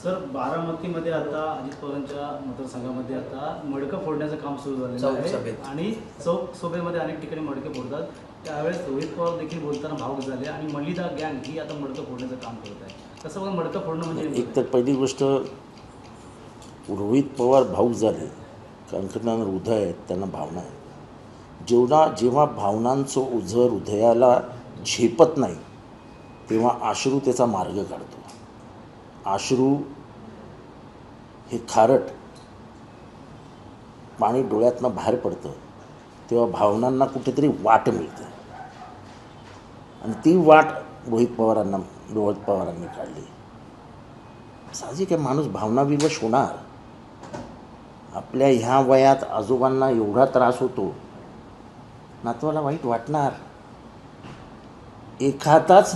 Sir, बारामतीमध्ये आता अजित पवारांच्या मतदारसंघामध्ये आता मडकं फोडण्याचं काम सुरू झालेलं आहे आणि चौक सोबेमध्ये अनेक ठिकाणी मडके फोडतात. त्यावेळेस रोहित पवार देखील बोलताना भावुक झाले आणि मलिदा गँग ही आता मडकं फोडण्याचं काम करत आहे. कसं बघा, मडकं फोडणं म्हणजे एक तर पहिली गोष्ट, रोहित पवार भावुक झाले कारण त्यांना हृदय आहे, त्यांना भावना आहे. जेव्हा भावनांचं ओझं हृदयाला झेपत नाही तेव्हा अश्रू त्याचा मार्ग काढतो. अश्रू हे खारट पाणी डोळ्यातनं बाहेर पडतं तेव्हा भावनांना कुठेतरी वाट मिळते आणि ती वाट रोहित पवारांनी काढली. साहजिक आहे, माणूस भावनाविवश होणार. आपल्या ह्या वयात आजोबांना एवढा त्रास होतो, नातवाला वाईट वाटणार. एखादाच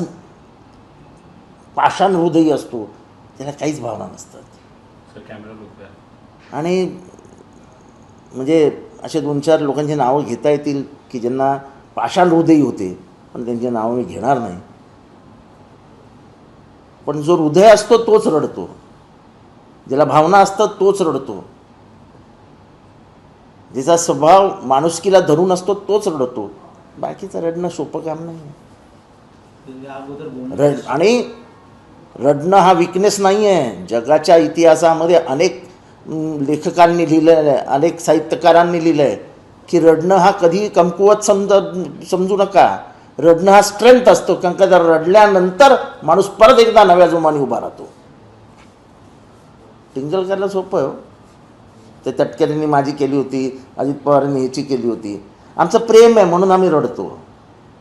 पाषाण हृदयी असतो, त्याला काहीच भावना नसतात. आणि म्हणजे असे 2-4 लोकांची नावं घेता येतील की ज्यांना पाषाण हृदयी होते, पण त्यांची नावं मी घेणार नाही. पण जो हृदय असतो तोच रडतो, ज्याला भावना असतात तोच रडतो, ज्याचा स्वभाव माणुसकीला धरून असतो तोच रडतो. बाकीचं रडणं सोपं काम नाही. आणि रडणं हा विकनेस नाही आहे. जगाच्या इतिहासामध्ये अनेक लेखकांनी लिहिलेलं आहे, अनेक साहित्यकारांनी लिहिलं आहे की रडणं हा कधी कमकुवत समजू नका. रडणं हा स्ट्रेंथ असतो, कारण का जर रडल्यानंतर माणूस परत एकदा नव्या जोमाने उभा राहतो. टिंगलकरला सोपं आहे. ते तटकरेंनी माझी केली होती, अजित पवारांनी ह्याची केली होती. आमचं प्रेम आहे म्हणून आम्ही रडतो,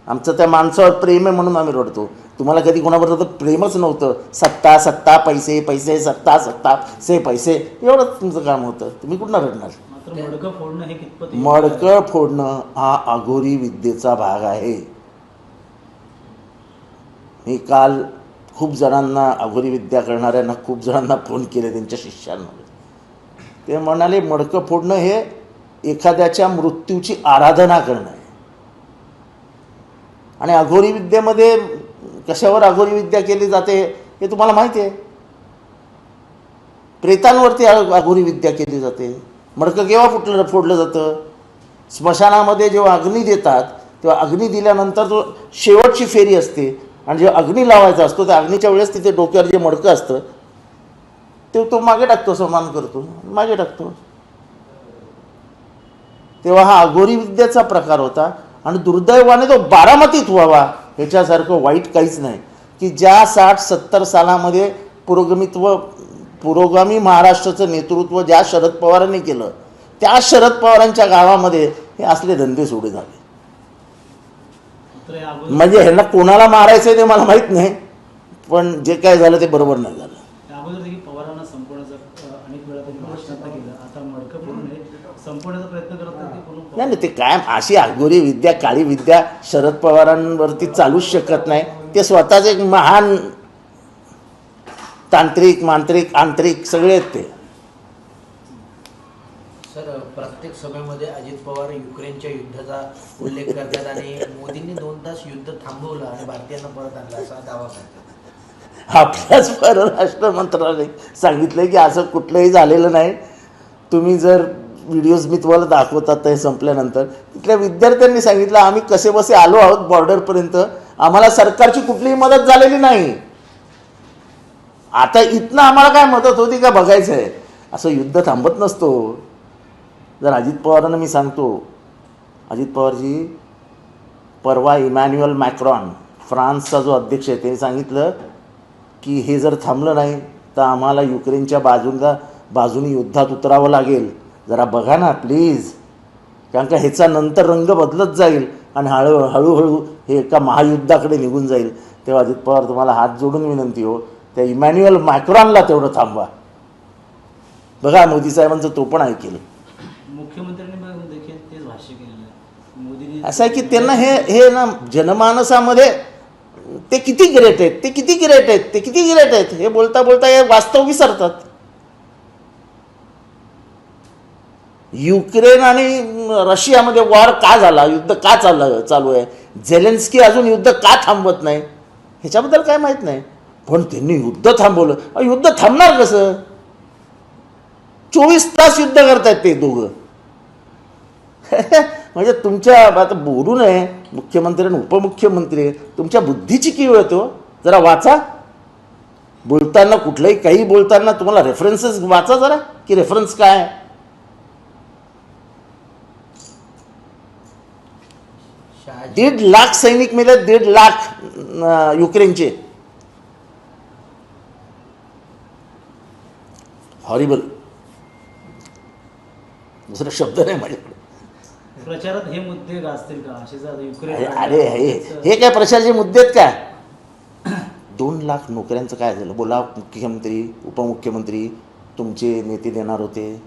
आमचं त्या माणसावर प्रेम आहे म्हणून आम्ही रडतो. तुम्हाला कधी कोणाबरोबर प्रेमच नव्हतं. सत्ता सत्ता पैसे पैसे, सत्ता सत्ता से पैसे, एवढंच तुमचं काम होतं. तुम्ही कुठं रडणार? मडकं फोडणं हे कितपत मडकं फोडणं हा अघोरी विद्येचा भाग आहे. मी काल खूप जणांना, अघोरी विद्या करणाऱ्यांना खूप जणांना फोन केले, त्यांच्या शिष्यांना. ते म्हणाले मडकं फोडणं हे एखाद्याच्या मृत्यूची आराधना करणं आहे. आणि अघोरी विद्येमध्ये कशावर अघोरी विद्या केली जाते हे तुम्हाला माहिती आहे. प्रेतांवरती अघोरी विद्या केली जाते. मडकं केव्हा फोडलं जातं? स्मशानामध्ये जेव्हा अग्नी देतात तेव्हा अग्नी दिल्यानंतर जो शेवटची फेरी असते आणि जेव्हा अग्नी लावायचा असतो त्या अग्नीच्या वेळेस तिथे डोक्यावर जे मडकं असतं ते तो मागे टाकतो, सन्मान करतो, मागे टाकतो. तेव्हा हा अघोरी विद्याचा प्रकार होता. आणि दुर्दैवाने तो बारामतीत व्हावा ह्याच्यासारखं वाईट काहीच नाही. की ज्या 60-70 सालामध्ये पुरोगामी महाराष्ट्राचं नेतृत्व ज्या शरद पवारांनी केलं, त्या शरद पवारांच्या गावामध्ये हे असले धंदे सुरू झाले. म्हणजे ह्यांना कोणाला मारायचं आहे ते मला माहीत नाही, पण जे काय झालं ते बरोबर नाही झालं. अगोदर देखील पवारांना संपवण्याचा अनेक वेळा त्यांनी प्रयत्न केला. आता मडकं फोडून संपवण्याचा प्रयत्न करत नाही. ते कायम अशी अघोरी विद्या, काळी विद्या शरद पवारांवरती चालूच शकत नाही. ते स्वतःच एक महान तांत्रिक, मांत्रिक, आंतरिक सगळे आहेत ते. सर, प्रत्येक सभेमध्ये अजित पवार युक्रेनच्या युद्धाचा उल्लेख करतात आणि मोदींनी 2 तास युद्ध थांबवलं आणि भारतीयांना परत आणलं असा दावा करतात. आपल्याच परराष्ट्र मंत्रालय सांगितलं की असं कुठलंही झालेलं नाही. तुम्ही जर व्हिडिओज मी तुम्हाला दाखवतात हे संपल्यानंतर, तिथल्या विद्यार्थ्यांनी सांगितलं आम्ही कसे बसे आलो आहोत बॉर्डरपर्यंत, आम्हाला सरकारची कुठलीही मदत झालेली नाही. आता इथनं आम्हाला काय मदत होती का बघायचं आहे. असं युद्ध थांबत नसतो. जर अजित पवारांना मी सांगतो, अजित पवारजी परवा इमॅन्युअल मॅक्रॉन फ्रान्सचा जो अध्यक्ष आहे त्यांनी सांगितलं की हे जर थांबलं नाही तर आम्हाला युक्रेनच्या बाजूने युद्धात उतरावं लागेल. जरा बघा ना प्लीज, कारण का ह्याचा नंतर रंग बदलत जाईल आणि हळूहळू हे एका महायुद्धाकडे निघून जाईल. तेव्हा अजित पवार तुम्हाला हात जोडून विनंती हो, त्या इमॅन्युअल मॅक्रॉनला तेवढं थांबवा. बघा मोदी साहेबांचं तो पण ऐकेल. मुख्यमंत्र्यांनी देखील तेच भाष्य केलेलं मोदींनी. असं आहे की त्यांना हे ना जनमानसामध्ये ते किती ग्रेट आहेत, ते किती ग्रेट आहेत, ते किती ग्रेट आहेत हे बोलता बोलता हे वास्तव विसरतात. युक्रेन आणि रशियामध्ये वॉर का झाला, युद्ध का चालू आहे, झेलेन्स्की अजून युद्ध का थांबवत नाही ह्याच्याबद्दल काय माहीत नाही. पण त्यांनी युद्ध थांबवलं. युद्ध थांबणार कसं? 24 तास युद्ध करतायत ते दोघं. म्हणजे तुमच्या, आता बोलू नये मुख्यमंत्री आणि उपमुख्यमंत्री, तुमच्या बुद्धीची कीव येतो. जरा वाचा बोलताना, कुठलंही काही बोलताना तुम्हाला रेफरन्सेस वाचा जरा, की रेफरन्स काय आहे. शहाजी 1.5 लाख सैनिक मेले, 1.5 लाख युक्रेनचे. हॉरिबल, दुसरा शब्द नाही माझ्याकडे. प्रचारात हे मुद्दे गाजतील का असे जर युक्रेन अरे हे काय प्रचाराचे मुद्दे आहेत का? 2 लाख नोकऱ्यांचं काय झालं? बोला. मुख्यमंत्री, उपमुख्यमंत्री, तुमचे नेते देणार होते.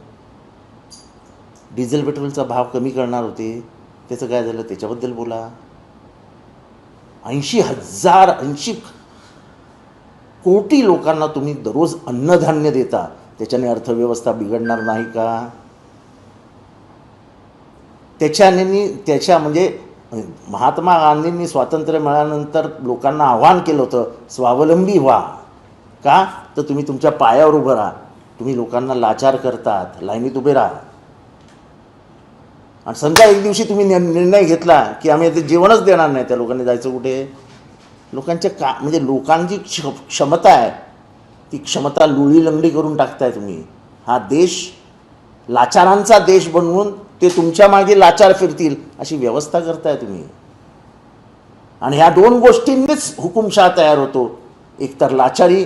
डिझेल पेट्रोलचा भाव कमी करणार होते, त्याचं काय झालं? त्याच्याबद्दल बोला. 80 कोटी लोकांना तुम्ही दररोज अन्नधान्य देता, त्याच्याने अर्थव्यवस्था बिघडणार नाही का? त्याच्या म्हणजे महात्मा गांधींनी स्वातंत्र्य मिळाल्यानंतर लोकांना आव्हान केलं होतं, स्वावलंबी व्हा. का? तर तुम्ही तुमच्या पायावर उभं राहा. तुम्ही लोकांना लाचार करतात, लाईनीत उभे राहा. आणि समजा एक दिवशी तुम्ही निर्णय घेतला की आम्ही आता जेवणच देणार नाही, त्या लोकांनी जायचं कुठे? लोकांच्या म्हणजे लोकांची क्षमता आहे, ती क्षमता लुळीलंगडी करून टाकताय तुम्ही. हा देश लाचारांचा देश बनवून ते तुमच्या मागे लाचार फिरतील अशी व्यवस्था करताय तुम्ही. आणि ह्या 2 गोष्टींनीच हुकुमशहा तयार होतो. एक तर लाचारी,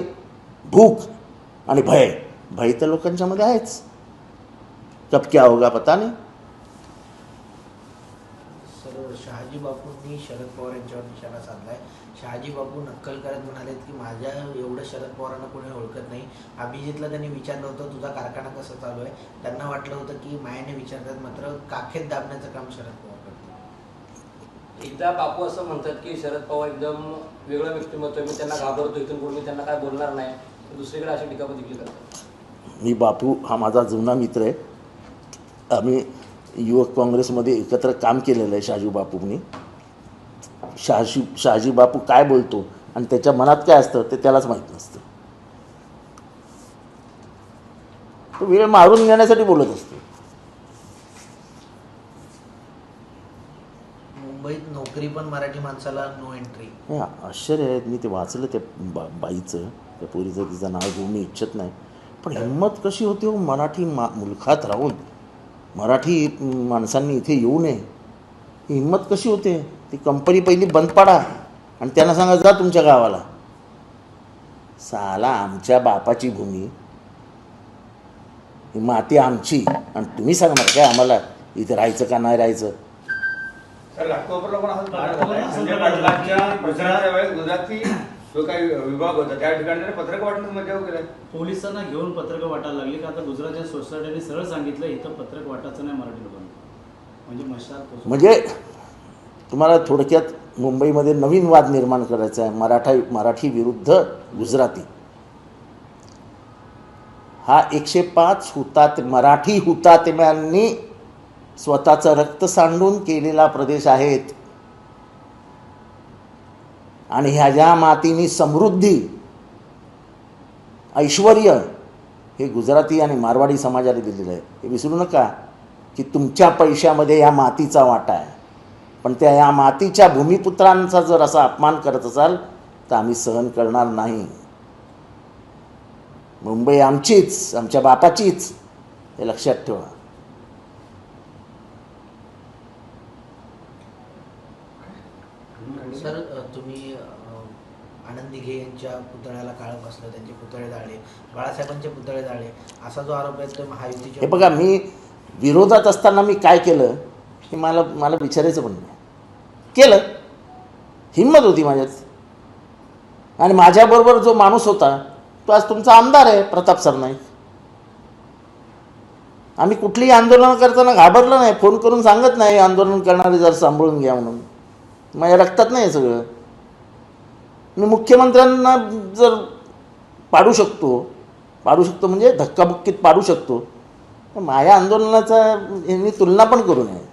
भूक आणि भय. भय तर लोकांच्या मध्ये आहेच. कब क्या होगा पता नाही. सर, शहाजी बापूंनी शरद पवार यांच्यावर निशाणा साधलाय. शहाजी बापू नक्कल करत म्हणालेत की माझ्या एवढं शरद पवारांना कोणी ओळखत नाही. अभिजितला त्यांनी विचारलं होतं तुझा कारखाना कसा चालू आहे, त्यांना वाटलं होतं की मायाने विचारतात, मात्र काखेत दाबण्याचं काम शरद पवार करतात. एकदा बापू असं म्हणतात की शरद पवार एकदम वेगळं व्यक्तिमत्व आहे, मी त्यांना घाबरतो, इथून पुढे मी त्यांना काय बोलणार नाही. दुसरीकडे अशी टीका देखील करतात. मी बापू हा माझा जुना मित्र आहे. आम्ही युवक काँग्रेसमध्ये एकत्र काम केलेलं आहे शहाजी बापूंनी. शहाजी बापू काय बोलतो आणि त्याच्या मनात काय असतं ते त्यालाच माहीत नसतं. तो वेळ मारून घेण्यासाठी बोलत असतो. मुंबईत नोकरी पण मराठी माणसाला नो एंट्री. हे आश्चर्य आहे. मी ते वाचलं त्या बाईचं, त्या पोरीचं, तिचं नाव घेऊन मी इच्छित नाही. पण हिंमत कशी होते हो मराठी मुलखात राहून मराठी माणसांनी इथे येऊ नये, ही हिंमत कशी होते? ती कंपनी पहिली बंद पाडा आणि त्यांना सांगा जा तुमच्या गावाला. साला आमच्या बापाची भूमी, ही माती आमची, आणि तुम्ही सांगणार काय आम्हाला इथे राहायचं का नाही राहायचं? सर, घाटकोपरला पण असंच संजय पाटलांच्या प्रचाराच्या वेळेस गुजराती जो काही विभाग होता त्या ठिकाणी पत्रक वाटण्यात मजा केलं. पोलिसांना घेऊन पत्रकं वाटायला लागली का? आता गुजरातच्या सोसायटीने सरळ सांगितलं इथं पत्रक वाटायचं नाही मराठी लोकांना. म्हणजे मशाल म्हणजे तुम्हाला थोडक्यात मुंबईमध्ये नवीन वाद निर्माण करायचा आहे. मराठी विरुद्ध गुजराती. हा 105 मराठी हुतात्म्यांनी स्वतःचं रक्त सांडून केलेला प्रदेश आहेत. आणि ह्या मातीनी समृद्धी, ऐश्वर हे गुजराती आणि मारवाडी समाजाला दिलेलं आहे. हे विसरू नका की तुमच्या पैशामध्ये या मातीचा वाटा आहे. पण त्या या मातीच्या भूमिपुत्रांचा जर असा अपमान करत असाल तर आम्ही सहन करणार नाही. मुंबई आमचीच, आमच्या बापाचीच, हे लक्षात ठेवा. सर, तुम्ही आनंद दिघे यांच्या पुतळ्याला काळं बसलं, त्यांचे पुतळे जाळले, बाळासाहेबांचे पुतळे जाळले, असा जो आरोप आहे तो महायुतीच्या. हे बघा, मी विरोधात असताना मी काय केलं हे मला विचारायचं पण नाही. केलं, हिंमत होती माझ्यात. आणि माझ्याबरोबर जो माणूस होता तो आज तुमचा आमदार आहे, प्रताप सरनाईक. आम्ही कुठलीही आंदोलन करताना घाबरलं नाही, फोन करून सांगत नाही आंदोलन करणारे जर सांभाळून घ्या म्हणून. माझ्या रक्तात नाही सगळं. मी मुख्यमंत्र्यांना जर पाडू शकतो म्हणजे धक्काबुक्कीत पाडू शकतो, तर माझ्या आंदोलनाचा यांनी तुलना पण करू नये.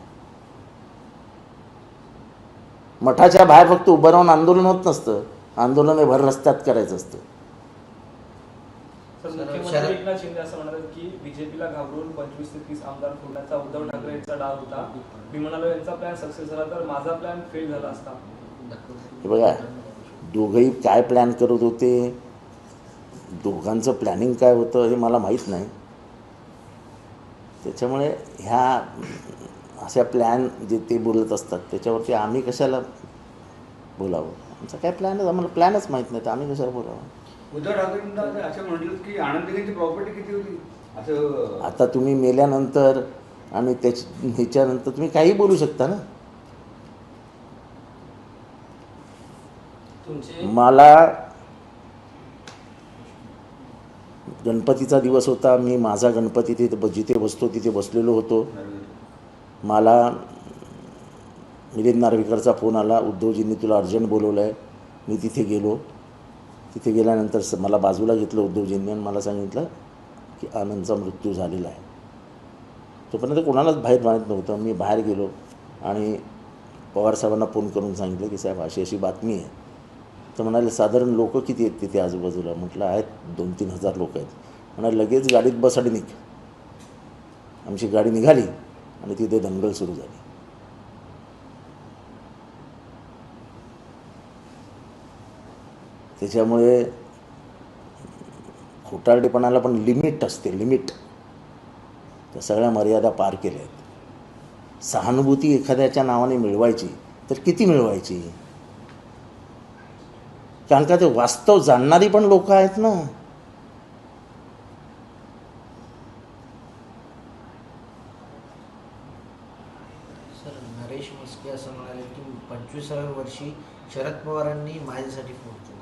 मठाच्या बाहेर फक्त उभं राहून आंदोलन होत नसतं, आंदोलन हे भर रस्त्यात करायचं असतं. तर शरद- मुख्यमंत्री एकनाथ शिंदे असं म्हणाले की बीजेपीला घाबरून 25 ते 30 आमदार फोडण्याचा उद्धव ठाकरे यांचा डाव होता. मी म्हणालो यांचा प्लॅन सक्सेस झाला तर माझा प्लॅन फेल झाला असता. हे बघा, दोघंही काय प्लॅन करत होते, दोघांचं प्लॅनिंग काय होतं हे मला माहीत नाही. त्याच्यामुळे ह्या अशा प्लॅन जे ते बोलत असतात त्याच्यावरती आम्ही कशाला बोलावं. आमचा काय प्लॅन आहे, आम्हाला प्लॅनच माहीत नाही तर आम्ही कशाला बोलावं. उद्धव ठाकरेंना असं म्हटलं की आनंदीची प्रॉपर्टी किती होती असं. आता तुम्ही मेल्यानंतर आणि ह्याच्यानंतर तुम्ही काही बोलू शकता ना. तुमचे मला गणपतीचा दिवस होता, मी माझा गणपती तिथे जिथे बसतो तिथे बसलेलो होतो. मला मिलिंद नार्वेकरचा फोन आला, उद्धवजींनी तुला अर्जंट बोलवलं आहे. मी तिथे गेलो. तिथे गेल्यानंतर मला बाजूला घेतलं उद्धवजींनी आणि मला सांगितलं की आनंदचा मृत्यू झालेला आहे. तोपर्यंत कोणालाच बाहेर माहीत नव्हतं. मी बाहेर गेलो आणि पवारसाहेबांना फोन करून सांगितलं की साहेब अशी अशी बातमी आहे. तर म्हणाले साधारण लोक किती आहेत तिथे आजूबाजूला. म्हटलं आहेत 2-3 हजार लोक आहेत. म्हणाले लगेच गाडीत बस आणि निघ. आमची गाडी निघाली आणि तिथे दंगल सुरू झाली. त्याच्यामुळे खोटारडेपणाला पण लिमिट असते, लिमिट. त्या सगळ्या मर्यादा पार केल्या आहेत. सहानुभूती एखाद्याच्या नावाने मिळवायची तर किती मिळवायची, कारण का ते वास्तव जाणणारी पण लोक आहेत ना. सर, नरेश म्हस्के असं म्हणाले की 25व्या वर्षी शरद पवारांनी माझ्यासाठी फोन केला.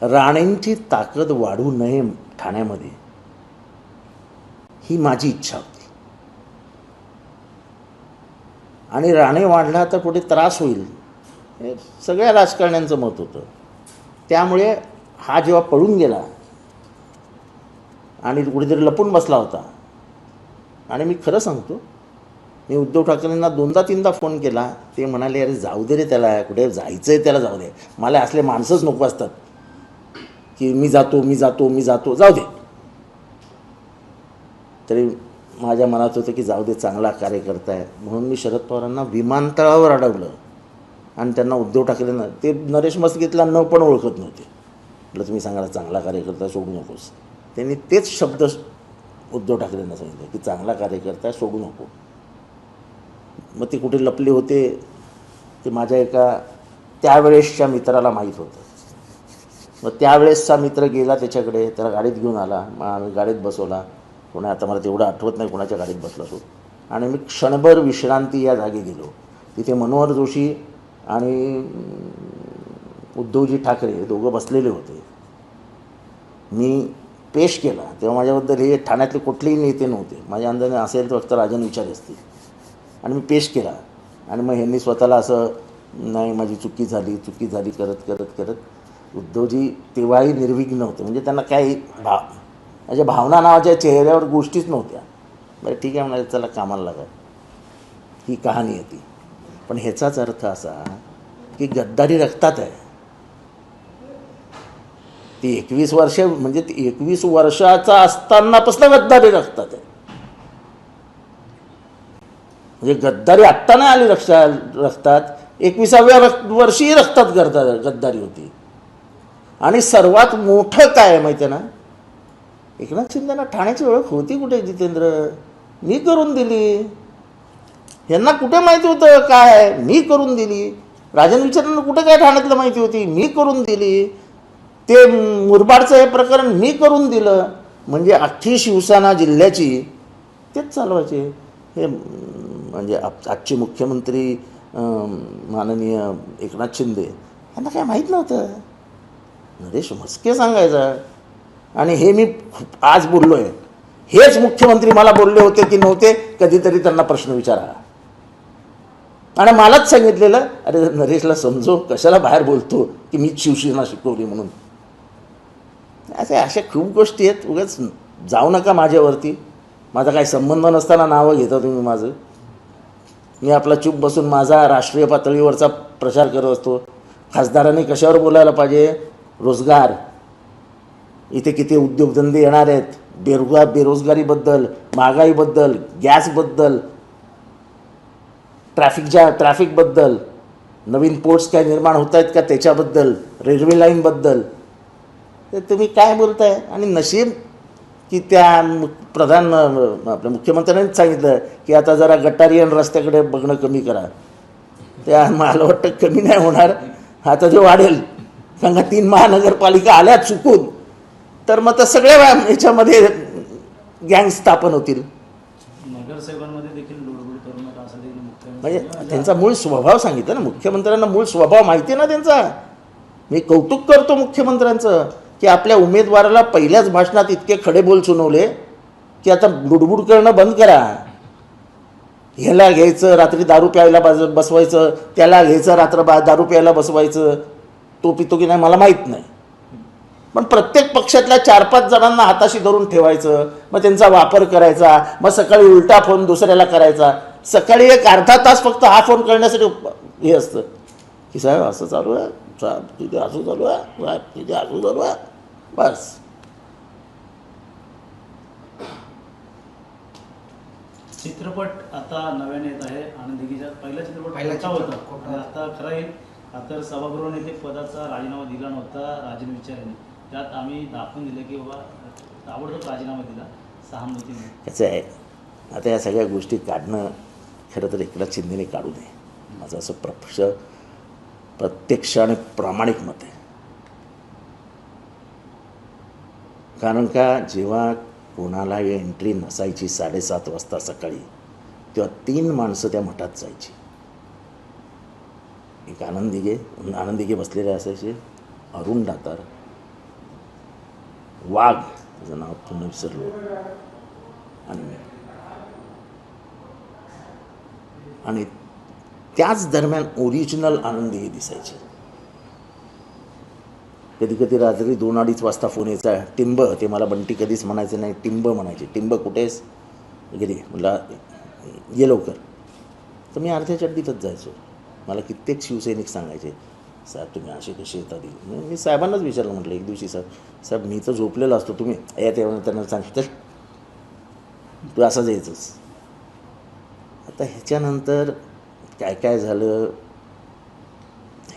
राणेंची ताकद वाढू नये ठाण्यामध्ये ही माझी इच्छा होती. आणि राणे वाढला तर कुठे त्रास होईल हे सगळ्या राजकारण्यांचं मत होतं. त्यामुळे हा जेव्हा पळून गेला आणि कुठेतरी लपून बसला होता, आणि मी खरं सांगतो, मी उद्धव ठाकरेंना 2दा-3दा फोन केला. ते म्हणाले अरे जाऊ दे रे त्याला, कुठे जायचं आहे त्याला जाऊ दे. मला असले माणसंच नको असतात की मी जातो जाऊ दे. तरी माझ्या मनात होतं की जाऊ दे, चांगला कार्यकर्ता आहे. म्हणून मी शरद पवारांना विमानतळावर अडवलं आणि त्यांना उद्धव ठाकरेंना, ते नरेश म्हस्केला न पण ओळखत नव्हते. म्हटलं तुम्ही सांगा चांगला कार्यकर्ता सोडू नकोस. त्यांनी तेच शब्द उद्धव ठाकरेंना सांगितले की चांगला कार्यकर्ता सोडू नको. मग ते कुठे लपले होते ते माझ्या एका त्यावेळेसच्या मित्राला माहीत होतं. मग त्यावेळेसचा मित्र गेला त्याच्याकडे, त्याला गाडीत घेऊन आला. मग आम्ही गाडीत बसवला. कोणा आता मला तेवढं आठवत नाही कोणाच्या गाडीत बसला तो. आणि मी क्षणभर विश्रांती या जागी गेलो. तिथे मनोहर जोशी आणि उद्धवजी ठाकरे हे दोघं बसलेले होते. मी पेश केला तेव्हा माझ्याबद्दल हे ठाण्यातले कुठलेही नेते नव्हते. माझ्या अंदाजाने असेल तर फक्त राजन विचारे असतील. आणि मी पेश केला आणि मग ह्यांनी स्वतःला असं नाही माझी चुकी झाली करत करत उद्धवजी तेव्हाही निर्विघ्न होते. म्हणजे त्यांना काही म्हणजे भावना नावाच्या चेहऱ्यावर गोष्टीच नव्हत्या. बरं ठीक आहे म्हणाले, चला कामाला लागा. ही कहाणी आहे ती. पण ह्याचाच अर्थ असा की गद्दारी रक्तात आहे. ती 21 वर्ष म्हणजे 21 वर्षाचा असतानापासून गद्दारी रक्तात आहे. म्हणजे गद्दारी आत्ता नाही आली रक्तात, 21व्या वर्षीही रक्तात गद्दारी होती. आणि सर्वात मोठं काय आहे माहिती आहे ना, एकनाथ शिंदेना ठाण्याची ओळख होती कुठे जितेंद्र, मी करून दिली. यांना कुठे माहिती होतं काय, मी करून दिली. राजन विचारांना कुठे काय ठाण्यातलं माहिती होती, मी करून दिली. ते मुरबाडचं हे प्रकरण मी करून दिलं. म्हणजे अख्खी शिवसेना जिल्ह्याची तेच चालवायचे. हे म्हणजे आजचे मुख्यमंत्री माननीय एकनाथ शिंदे यांना काय माहीत नव्हतं. नरेश म्हस्के सांगायचा. आणि हे मी आज बोललो आहे, हेच मुख्यमंत्री मला बोलले होते की नव्हते, कधीतरी त्यांना प्रश्न विचारा. आणि मलाच सांगितलेलं अरे नरेशला समजो, कशाला बाहेर बोलतो की मीच शिवसेना शिकवली म्हणून. अशा खूप गोष्टी आहेत. उगाच जाऊ नका माझ्यावरती. माझा काही संबंध नसताना नावं घेता तुम्ही माझं. मी आपला चूप बसून माझा राष्ट्रीय पातळीवरचा प्रचार करत असतो. खासदारांनी कशावर बोलायला पाहिजे? रोजगार, इथे किती उद्योगधंदे येणार आहेत, बेरोजगारीबद्दल, महागाईबद्दल, गॅसबद्दल, ट्रॅफिकबद्दल, नवीन पोर्ट्स काय निर्माण होत आहेत का त्याच्याबद्दल, रेल्वे लाईनबद्दल. तर तुम्ही काय बोलताय? आणि नशीब की त्या आपल्या मुख्यमंत्र्यांनीच सांगितलं की आता जरा गटारियन रस्त्याकडे बघणं कमी करा. त्या मला वाटतं कमी नाही होणार, आता जे वाढेल. सांगा 3 महानगरपालिका आल्या चुकून तर मग तर सगळ्या याच्यामध्ये गँग स्थापन होतील. नगरसेवकांमध्ये देखील लुडबुड करू नका असं देखील म्हणजे मुख्यमंत्री त्यांचा मूळ स्वभाव सांगितलं ना, मुख्यमंत्र्यांना मूळ स्वभाव माहिती आहे ना त्यांचा. मी कौतुक करतो मुख्यमंत्र्यांचं की आपल्या उमेदवाराला पहिल्याच भाषणात इतके खडेबोल सुनावले की आता लुडबुड करणं बंद करा. ह्याला घ्यायचं रात्री दारू प्यायला बसवायचं, त्याला घ्यायचं रात्र दारू प्यायला बसवायचं. तो पितो की नाही मला माहीत नाही, पण प्रत्येक पक्षातल्या 4-5 जणांना हाताशी धरून ठेवायचं, मग त्यांचा वापर करायचा. मग सकाळी उलटा फोन दुसऱ्याला करायचा. सकाळी एक अर्धा तास फक्त हा फोन करण्यासाठी हे असतं की साहेब असं चालू आहे, साहेब तिथे असं चालू आहे, साहेब तिथे असं चालू आहे, बस. चित्रपट आता नव्याने येत आहे. आनंदीचा पहिला चित्रपट पहिला खोटा चित्रपट होता खोटा. आणि आता खरं येईल. आता सभागृहाने ते पदाचा राजीनामा दिला नव्हता राजन विचार यांनी. त्यात आम्ही दाखवून दिलं की बाबा ताबडतोब राजीनामा दिला सहानुभूतीने. कसं आहे आता या सगळ्या गोष्टी काढणं खरं तर एकनाथ शिंदेने काढू नये, माझं असं प्रत्यक्ष आणि प्रामाणिक मत आहे. कारण का जेव्हा कोणाला एंट्री नसायची 7:30 वाजता सकाळी, तेव्हा 3 माणसं त्या मठात जायची. एक आनंद दिघे बसलेले असायचे, अरुण दातार, वाघ त्याचं नाव पुन्हा विसरलो, आणि त्याच दरम्यान ओरिजिनल आनंद दिघे दिसायचे. कधी कधी रात्री 2-2:30 वाजता फोन यायचा, टिंब, ते मला बंटी कधीच म्हणायचं नाही, टिंब म्हणायचे. टिंब कुठेस वगैरे, मला ये लवकर. तर मी अर्ध्या चड्डीतच जायचो. मला कित्येक शिवसैनिक सांगायचे, साहेब तुम्ही असे कसे येतात. मी साहेबांनाच विचारलं, म्हटलं एक दिवशी साहेब मी तर झोपलेलो असतो, तुम्ही या तेव्हा त्यांना सांगितलं तू असंच यायचंच. आता ह्याच्यानंतर काय काय झालं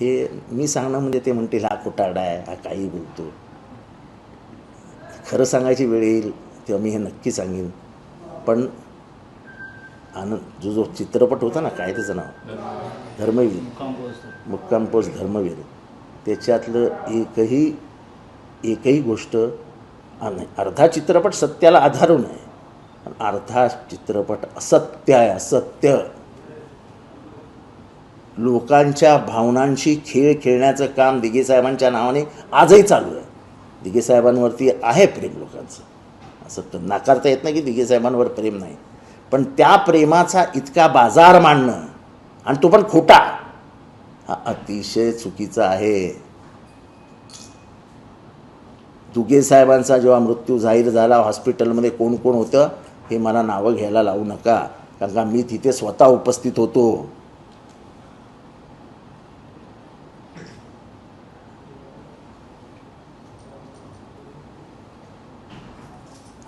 हे मी सांगणं म्हणजे ते म्हणतील हा खोटारडा आहे, हा काही बोलतो. खरं सांगायची वेळ येईल तेव्हा मी हे नक्की सांगेन. पण जो चित्रपट होता ना, काय त्याचं नाव, धर्मवीर, मुक्काम पोस्ट धर्मवीर, त्याच्यातलं एकही गोष्ट अर्धा चित्रपट सत्याला आधारून आहे, अर्धा चित्रपट असत्य आहे. असत्य लोकांच्या भावनांशी खेळ खेळण्याचं काम दिघे साहेबांच्या नावाने आजही चालू आहे. दिघे साहेबांवरती आहे प्रेम लोकांचं, असं तर नाकारता येत नाही की दिघे साहेबांवर प्रेम नाही. पण त्या प्रेमाचा इतका बाजार मांडणं, आणि तो पण खोटा, हा अतिशय चुकीचा आहे. दिघे साहेबांचा जेव्हा मृत्यू जाहीर झाला, हॉस्पिटलमध्ये कोण कोण होतं हे मला नावं घ्यायला लावू नका, कारण का मी तिथे स्वतः उपस्थित होतो.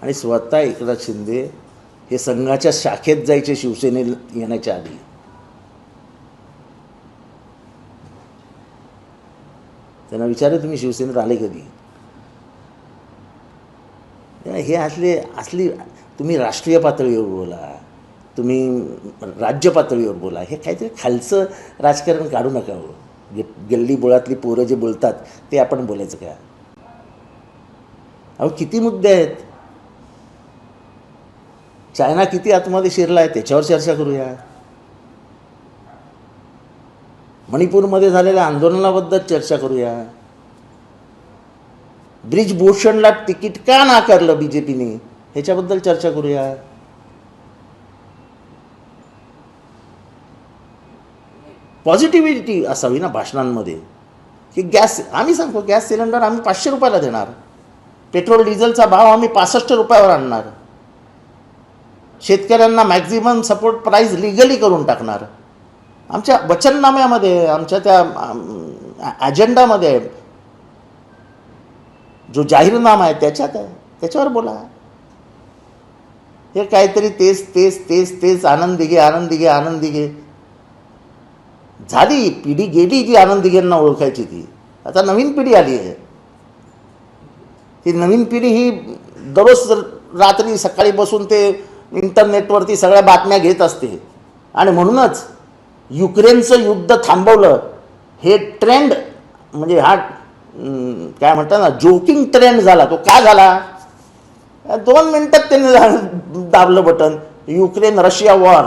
आणि स्वतः एकनाथ शिंदे हे संघाच्या शाखेत जायचे शिवसेनेला येण्याच्या आधी. त्यांना विचारलं तुम्ही शिवसेनेत आले कधी. हे असली तुम्ही राष्ट्रीय पातळीवर बोला, तुम्ही राज्य पातळीवर बोला, हे काहीतरी खालचं राजकारण काढू नका हो. गल्ली बोळातली पोरं जे बोलतात ते आपण बोलायचं का. अहो किती मुद्दे आहेत. चायना किती आतमध्ये शिरला आहे त्याच्यावर चर्चा करूया. मणिपूरमध्ये झालेल्या आंदोलनाबद्दल चर्चा करूया. ब्रिजभूषणला तिकीट का नाकारलं BJPने ह्याच्याबद्दल चर्चा करूया. पॉझिटिव्हिटी असावी ना भाषणांमध्ये. की गॅस आम्ही सांगतो, गॅस सिलेंडर आम्ही 500 रुपयाला देणार, पेट्रोल डिझेलचा भाव आम्ही 65 रुपयावर आणणार, शेतकऱ्यांना मॅक्झिमम सपोर्ट प्राईस लिगली करून टाकणार. आमच्या वचननाम्यामध्ये, आमच्या त्या अजेंडामध्ये आहे, जो जाहीरनामा आहे त्याच्यात आहे, त्याच्यावर बोला. हे काहीतरी तेच तेच तेच तेच आनंदी घे आनंदी घे आनंदी घे. झाली पिढी गेली जी आनंदी घेना ओळखायची ती. आता नवीन पिढी आली आहे. ती नवीन पिढी ही दररोज रात्री सकाळी बसून ते इंटरनेटवरती सगळ्या बातम्या घेत असते. आणि म्हणूनच युक्रेनचं युद्ध थांबवलं हे ट्रेंड, म्हणजे हा काय म्हणतात ना जोकिंग ट्रेंड झाला. तो का झाला? 2 मिनिटात त्यांनी दाबलं button. Ukraine Russia war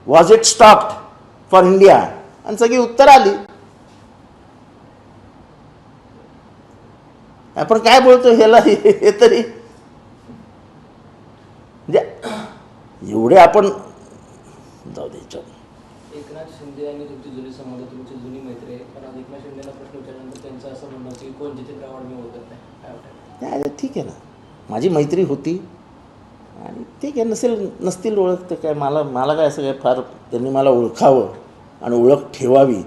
was it stopped for India, आणि सगळी उत्तर आली. आपण काय बोलतो ह्याला हे तरी म्हणजे एवढे आपण जाऊ द्यायचं. एकनाथ शिंदे आणि तुमची जुनी संबंध, तुमची जुनी मैत्री आहे, पण आज एकनाथ शिंदेला प्रश्न विचारल्यानंतर त्यांचं असं म्हणणं होतं की कोण जितेंद्र आव्हाड मी ओळखत नाही. काय वाटतं? नाही, ठीक आहे ना, माझी मैत्री होती आणि ठीक आहे, नसतील ओळख तर काय, मला काय असं काय फार त्यांनी मला ओळखावं आणि ओळख ठेवावी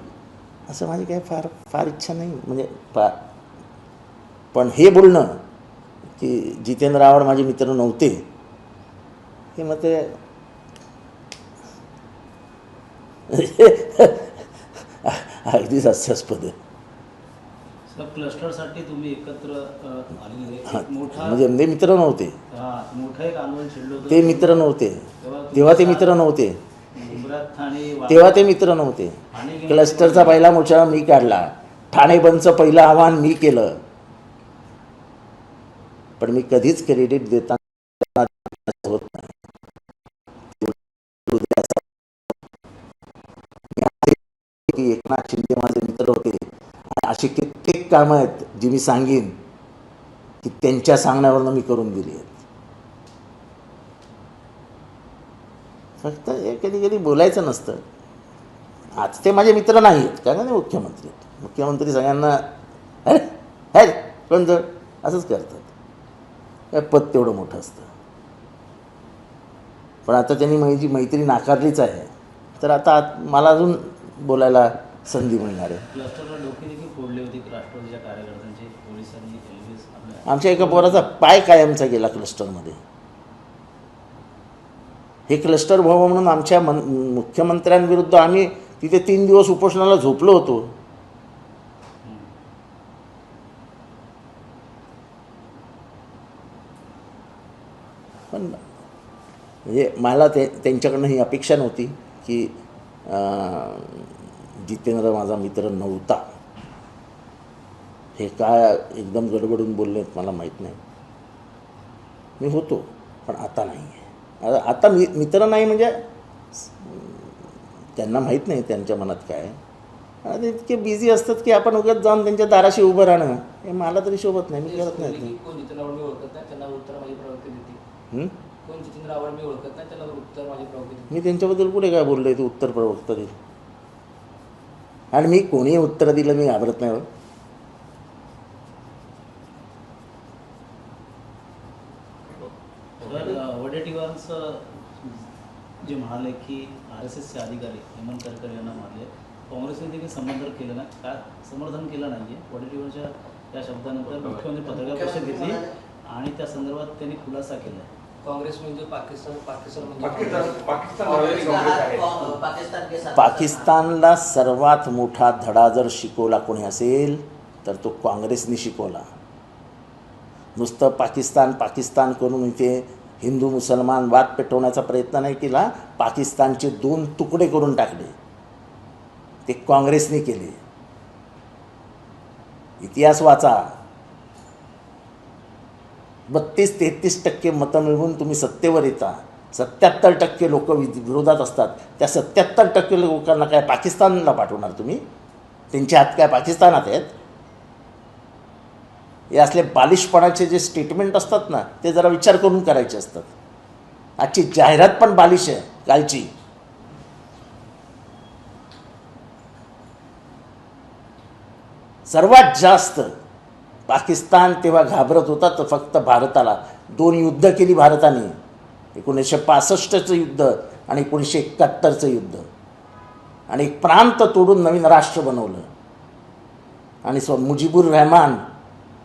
असं माझी काय फार इच्छा नाही. म्हणजे पण हे बोलणं की जितेंद्र आव्हाड माझे मित्र नव्हते, हे मग ते अगदीच हास्यास्पद आहे. क्लस्टरसाठी तुम्ही एकत्र आलेले हां, एक मोठा म्हणजे मित्र नव्हते मोठं एक आंदोलन छेडलं होतं. ते, मित्र नव्हते तेव्हा, ते मित्र नव्हते उमरात ठाणे तेव्हा, ते मित्र नव्हते. क्लस्टरचा पहिला मोर्चा मी काढला, ठाणे बंदचं पहिलं आव्हान मी केलं, पण मी कधीच क्रेडिट देताना होत नाही. की एकनाथ शिंदे माझे मित्र होते आणि अशी कित्येक कामं आहेत जी मी सांगेन की त्यांच्या सांगण्यावरनं मी करून दिली आहेत. फक्त हे कधी कधी बोलायचं नसतं. आज ते माझे मित्र नाही आहेत, कारण नाही मुख्यमंत्री सगळ्यांना है पण जर असंच करतात, काय पद तेवढं मोठं असतं. पण आता त्यांनी माझी मैत्री नाकारलीच आहे, तर आता मला अजून बोलायला संधी मिळणार आहे. क्लस्टरला डोके देखील फोडले होते राष्ट्रवादीच्या कार्यकर्त्यांचे पोलिसांनी. आमच्या एका पोराचा पाय कायमचा गेला क्लस्टरमध्ये. हे क्लस्टर व्हावं म्हणून आमच्या मुख्यमंत्र्यांविरुद्ध आम्ही तिथे 3 दिवस उपोषणाला झोपलो होतो. पण म्हणजे मला त्यांच्याकडनं ही अपेक्षा नव्हती की जितेंद्र माझा मित्र नव्हता. हे काय एकदम गडबडून बोलले मला माहीत नाही. मी होतो, पण आता नाही आहे. आता मित्र नाही म्हणजे त्यांना माहीत नाही त्यांच्या मनात काय. आता इतके बिझी असतात की आपण उगाच जाऊन त्यांच्या दाराशी उभं राहणं हे मला तरी शोभत नाही, मी करत नाही. कोण जितेंद्र आव्हाड मी ओळखत नाही, त्यांना उत्तर माझी प्रवृत्ती देते. कोण जितेंद्र आव्हाड मी ओळखत नाही, त्याला उत्तर माझी प्रवृत्ती देते. मी त्यांच्याबद्दल पुढे काय बोललो ते उत्तर प्रवक्ता दिलं, आणि मी कोणीही उत्तर दिलं मी घाबरत नाही. वडेट्टीवारांचं जे म्हणाले की RSSचे अधिकारी हेमंत करकर यांना मारले, काँग्रेसने देखील समर्थन केलं नाही आहे. वडेट्टीवारच्या त्या शब्दानंतर मुख्यमंत्री पत्रकार परिषद घेतली आणि त्या संदर्भात त्यांनी खुलासा केला. काँग्रेस म्हणजे पाकिस्तान पाकिस्तानला सर्वात मोठा धडा जर शिकवला कोणी असेल तर तो काँग्रेसने शिकवला. नुसतं पाकिस्तान करून इथे हिंदू मुसलमान वाद पेटवण्याचा प्रयत्न नाही केला. पाकिस्तानचे 2 तुकडे करून टाकले, ते काँग्रेसने केले. इतिहास वाचा. 32-33% मतं मिळवून तुम्ही सत्तेवर येता, 77% लोक विरोधात असतात. त्या 77% लोकांना काय पाकिस्तानला पाठवणार तुम्ही? त्यांचे हात काय पाकिस्तानात आहेत? हे असले बालिशपणाचे जे स्टेटमेंट असतात ना, ते जरा विचार करून करायचे असतात. आजची जाहिरात पण बालिश आहे कालची. सर्वात जास्त पाकिस्तान तेव्हा घाबरत होता तर फक्त भारताला. 2 युद्ध केली भारताने, 1965चं युद्ध आणि 1971चं युद्ध, आणि एक प्रांत तोडून नवीन राष्ट्र बनवलं आणि मुजीबुर रहमान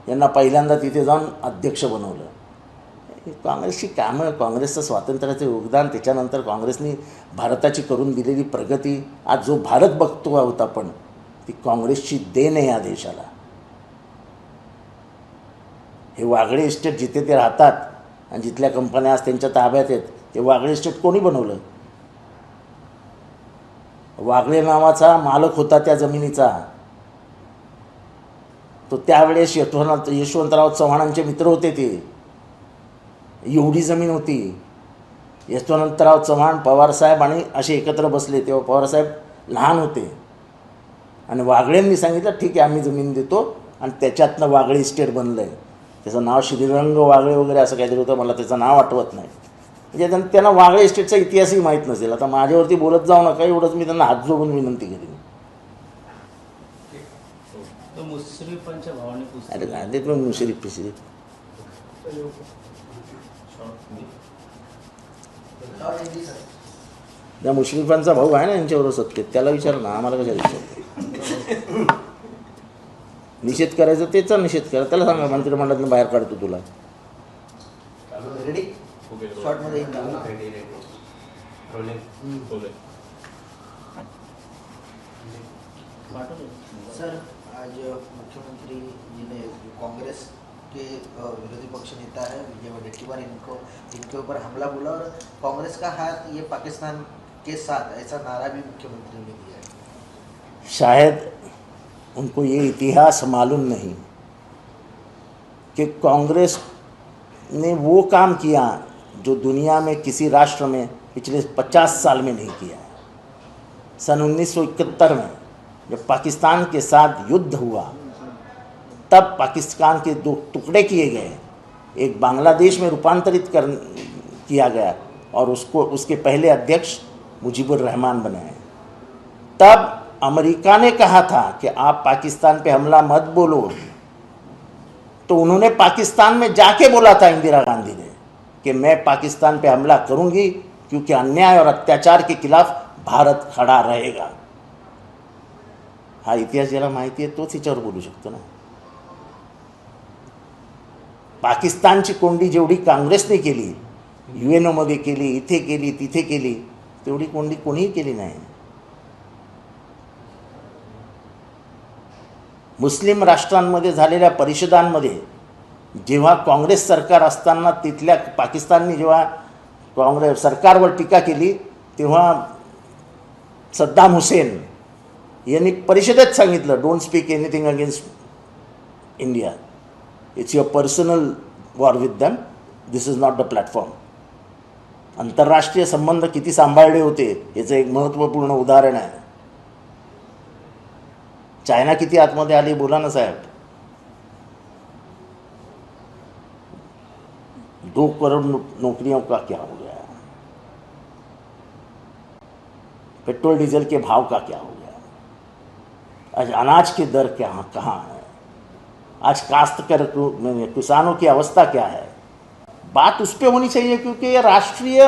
यांना पहिल्यांदा तिथे जाऊन अध्यक्ष बनवलं. काँग्रेसची कामं, काँग्रेसचं स्वातंत्र्याचं योगदान, त्याच्यानंतर काँग्रेसनी भारताची करून दिलेली प्रगती, आज जो भारत बघतो आहोत आपण, ती काँग्रेसची देण आहे या देशाला. हे वागळे इस्टेट जिथे ते राहतात आणि जिथल्या कंपन्या आज त्यांच्या ताब्यात आहेत, ते वागळे इस्टेट कोणी बनवलं? वागळे नावाचा मालक होता त्या जमिनीचा. तो त्यावेळेस यशवंतराव चव्हाणांचे मित्र होते. ते एवढी जमीन होती. यशवंतराव चव्हाण, पवारसाहेब आणि असे एकत्र बसले. तेव्हा पवारसाहेब लहान होते आणि वागळेंनी सांगितलं ठीक आहे आम्ही जमीन देतो, आणि त्याच्यातनं वागळे इस्टेट बनलं आहे. त्याचं नाव श्रीरंग वागळे वगैरे असं काहीतरी होतं, मला त्याचं नाव आठवत नाही. म्हणजे त्यांना वागळे इस्टेटचा इतिहासही माहीत नसेल. आता माझ्यावरती बोलत जाऊ नका, एवढंच मी त्यांना हात जोडून विनंती केली. तो मुश्रीफांच्या भावाने अरे गांधीत मग मुश्रीफ पिशरीफ त्या मुश्रीफांचा भाऊ आहे ना यांच्याबरोबर सत्तेत, त्याला विचार ना, आम्हाला कशा विचार. निषेध करायचा त्याचा निषेध करा, त्याला सांगा मंत्रिमंडळातून बाहेर काढतो तुला. रेडी शॉर्टमध्ये सर, आज मुख्यमंत्री जी ने कांग्रेस के विरोधी पक्ष नेता है विजय वडेट्टीवार, इनके ऊपर हमला बोला और कांग्रेस का हाथ ये पाकिस्तान के साथ, ऐसा नारा भी मुख्यमंत्री ने दिया है. शायद उनको ये इतिहास मालूम नहीं कि कांग्रेस ने वो काम किया जो दुनिया में किसी राष्ट्र में पिछले 50 साल में नहीं किया है. सन 1971 में जब पाकिस्तान के साथ युद्ध हुआ, तब पाकिस्तान के 2 टुकड़े किए गए, एक बांग्लादेश में रूपांतरित किया गया और उसके पहले अध्यक्ष मुजीबुर रहमान बनाए. तब अमेरिका ने कहा था कि आप पाकिस्तान पे हमला मत बोलो, तो उन्होंने पाकिस्तान में जाके बोला था इंदिरा गांधी ने कि मैं पाकिस्तान पे हमला करूंगी क्योंकि अन्याय और अत्याचार के खिलाफ भारत खड़ा रहेगा. हा इतिहास ज्याला माहिती आहे तोच हिच्यावर बोलू शकतो ना. पाकिस्तानची कोंडी जेवढी काँग्रेसने केली, UNOमध्ये केली, इथे केली, तिथे केली, तेवढी कोंडी कोणीही केली नाही. मुस्लिम राष्ट्रांमध्ये झालेल्या परिषदांमध्ये जेव्हा काँग्रेस सरकार असताना तिथल्या पाकिस्तानने जेव्हा काँग्रेस सरकारवर टीका केली, तेव्हा सद्दाम हुसेन यांनी परिषदेत सांगितलं, don't speak anything against India, it's your personal war with them, this is not the platform. आंतरराष्ट्रीय संबंध किती सांभाळले होते याचं एक महत्त्वपूर्ण उदाहरण आहे. चायना किती आतमध्ये आली बोला ना साहेब. 2 करोड़ नौकरियों का क्या हो गया, पेट्रोल डीजल के भाव का क्या हो गया, आज अनाज के दर क्या कहाँ है, आज काश्तकार किसानों की अवस्था क्या है. बात उस पर होनी चाहिए क्योंकि ये राष्ट्रीय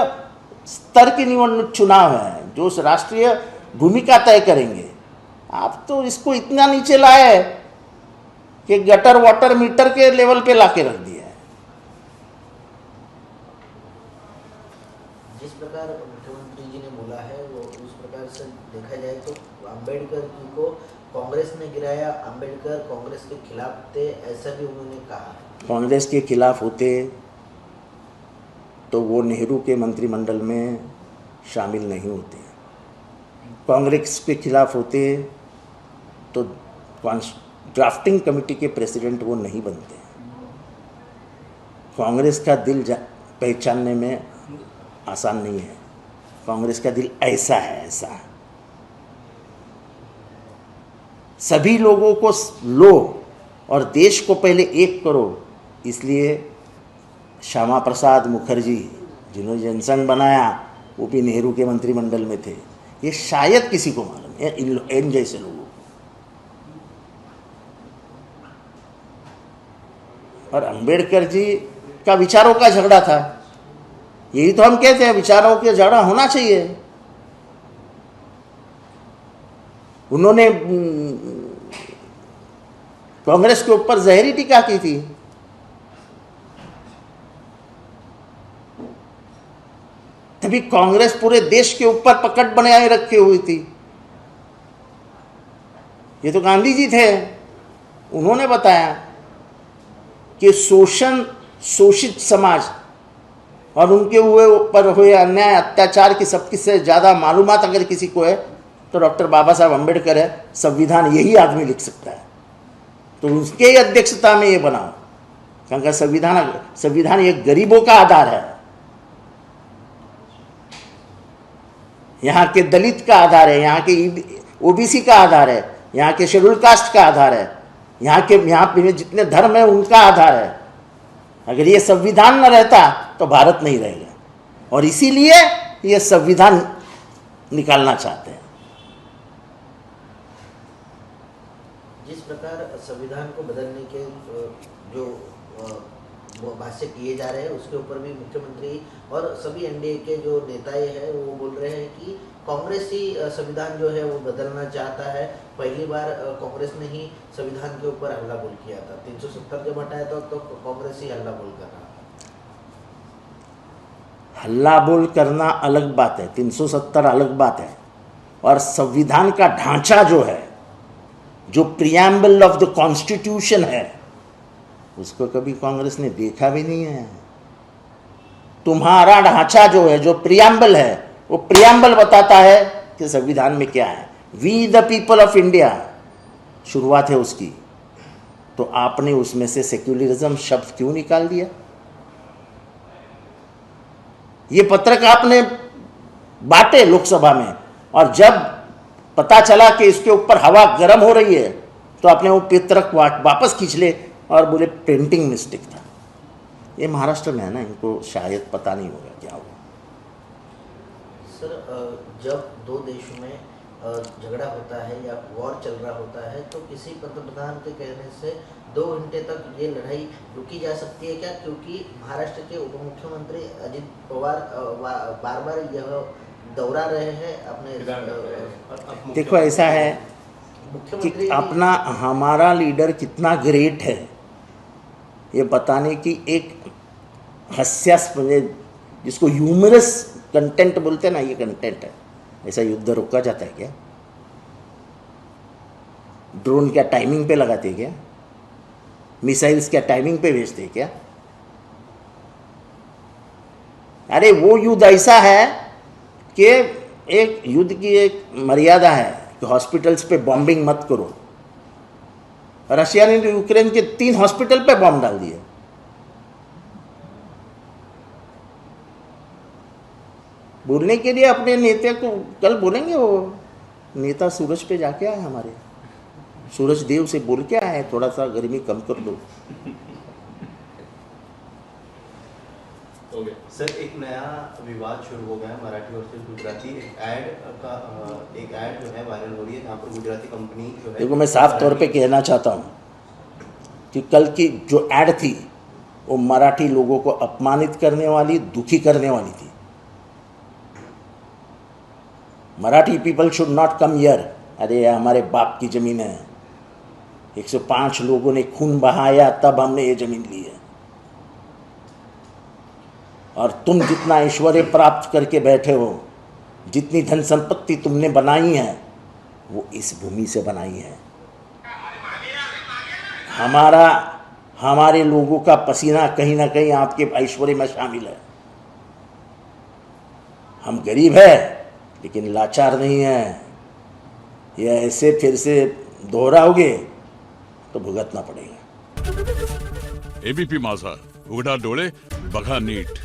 स्तर की निवडणूक चुनाव है, जो राष्ट्रीय भूमिका तय करेंगे. आप तो इसको इतना नीचे लाए कि गटर वाटर मीटर के लेवल पे लाके रख दिया है. जिस प्रकार मुख्यमंत्री जी ने बोला है वो उस प्रकार से देखा जाए तो अंबेडकर जी को कांग्रेस ने गिराया, अंबेडकर कांग्रेस के खिलाफ थे, ऐसा भी उन्होंने कहा. कांग्रेस के खिलाफ होते तो वो नेहरू के मंत्रिमंडल में शामिल नहीं होते. कांग्रेस के खिलाफ होते तो ड्राफ्टिंग कमेटी के प्रेसिडेंट वो नहीं बनते. कांग्रेस का दिल पहचानने में आसान नहीं है. कांग्रेस का दिल ऐसा है, ऐसा सभी लोगों को लो और देश को पहले एक करो. इसलिए श्यामा प्रसाद मुखर्जी जिन्होंने जनसंघ बनाया वो भी नेहरू के मंत्रिमंडल में थे. ये शायद किसी को मालूम है, इन जैसे लोगों को. और अंबेडकर जी का विचारों का झगड़ा था. यही तो हम कहते हैं, विचारों के झगड़ा होना चाहिए. उन्होंने कांग्रेस के ऊपर जहरी टीका की थी। तभी कांग्रेस पूरे देश के ऊपर पकड़ बनाए रखी हुई थी। ये तो गांधी जी थे, उन्होंने बताया कि शोषित समाज और उनके ऊपर हुए अन्याय अत्याचार की सबकी से ज़्यादा मालूमात अगर किसी को है तो डॉक्टर बाबा साहब अम्बेडकर है। संविधान यही आदमी लिख सकता है, तो उसके ही अध्यक्षता में ये बना, क्योंकि संविधान ये गरीबों का आधार है, यहाँ के दलित का आधार है, यहाँ के ओबीसी का आधार है, यहाँ के शेड्यूल कास्ट का आधार है, यहाँ पे जितने धर्म है उनका आधार है। अगर ये संविधान न रहता तो भारत नहीं रहेगा, और इसीलिए ये संविधान निकालना चाहते हैं। जिस प्रकार संविधान को बदलने के जो भाष्य किए जा रहे हैं उसके ऊपर भी मुख्यमंत्री और सभी एनडीए के जो नेताएं हैं वो बोल रहे हैं कि कांग्रेस ही संविधान जो है वो बदलना चाहता है। पहली बार कांग्रेस ने ही संविधान के ऊपर हल्ला बोल किया था, 370 जब हटाया तो कांग्रेस ही हल्ला बोल कर रहा था। हल्ला बोल करना अलग बात है, 370 अलग बात है, और संविधान का ढांचा जो है, जो प्रियम्बल ऑफ द कॉन्स्टिट्यूशन है, उसको कभी कांग्रेस ने देखा भी नहीं है। तुम्हारा ढांचा जो है, जो प्रियम्बल है, वो प्रियम्बल बताता है कि संविधान में क्या है। We the people of India शुरुआत है उसकी, तो आपने उसमें से सेक्युलरिज्म शब्द क्यों निकाल दिया? ये पत्रक आपने बांटे लोकसभा में, और जब पता चला कि इसके ऊपर हवा गर्म हो रही है तो आपने वो पत्रक वापस खींच ले और बोले प्रिंटिंग मिस्टेक था। ये महाराष्ट्र में है ना, इनको शायद पता नहीं होगा क्या हुआ। सर, जब दो देशों में झगड़ा होता है या वॉर चल रहा होता है तो किसी पंतप्रधान के कहने से 2 घंटे तक ये लड़ाई रुकी जा सकती है क्या? क्योंकि महाराष्ट्र के उप मुख्यमंत्री अजित पवार बार बार यह दोहरा रहे हैं अपने। देखो, ऐसा है कि अपना हमारा लीडर कितना ग्रेट है ये बताने की एक हास्यास्पद, जिसको ह्यूमरस कंटेंट बोलते हैं ना, ये कंटेंट है। ऐसा युद्ध रोका जाता है क्या? ड्रोन क्या टाइमिंग पे लगाते हैं क्या? मिसाइल्स क्या टाइमिंग पे भेजते हैं क्या? अरे वो युद्ध ऐसा है कि एक युद्ध की एक मर्यादा है कि हॉस्पिटल्स पे बॉम्बिंग मत करो। रशिया ने यूक्रेन के 3 हॉस्पिटल पे बॉम्ब डाल दिए। बोलने के लिए अपने नेता को कल बोलेंगे, वो नेता सूरज पे जाके आए हमारे, सूरज देव से बोल के आए थोड़ा सा गर्मी कम कर दो। सर, एक नया विवाद शुरू हो गया मराठी वर्सेस गुजराती। एक ऐड जो है वायरल हो रही है जहाँ पर गुजराती कंपनी जो है। देखो, मैं साफ तौर पे कहना चाहता हूँ कि कल की जो ऐड थी वो मराठी लोगों को अपमानित करने वाली, दुखी करने वाली थी। Marathi people should not come here. अरे हमारे बाप की ज़मीन है, 105 लोगों ने खून बहाया तब हमने ये ज़मीन ली है, और तुम जितना ऐश्वर्य प्राप्त करके बैठे हो, जितनी धन संपत्ति तुमने बनाई है, वो इस भूमि से बनाई है। हमारे लोगों का पसीना कहीं ना कहीं आपके ऐश्वर्य में शामिल है। हम गरीब है लेकिन लाचार नहीं है। ये ऐसे फिर से दोहराओगे तो भुगतना पड़ेगा। एबीपी माझा, उघडा डोळे बघा नीट।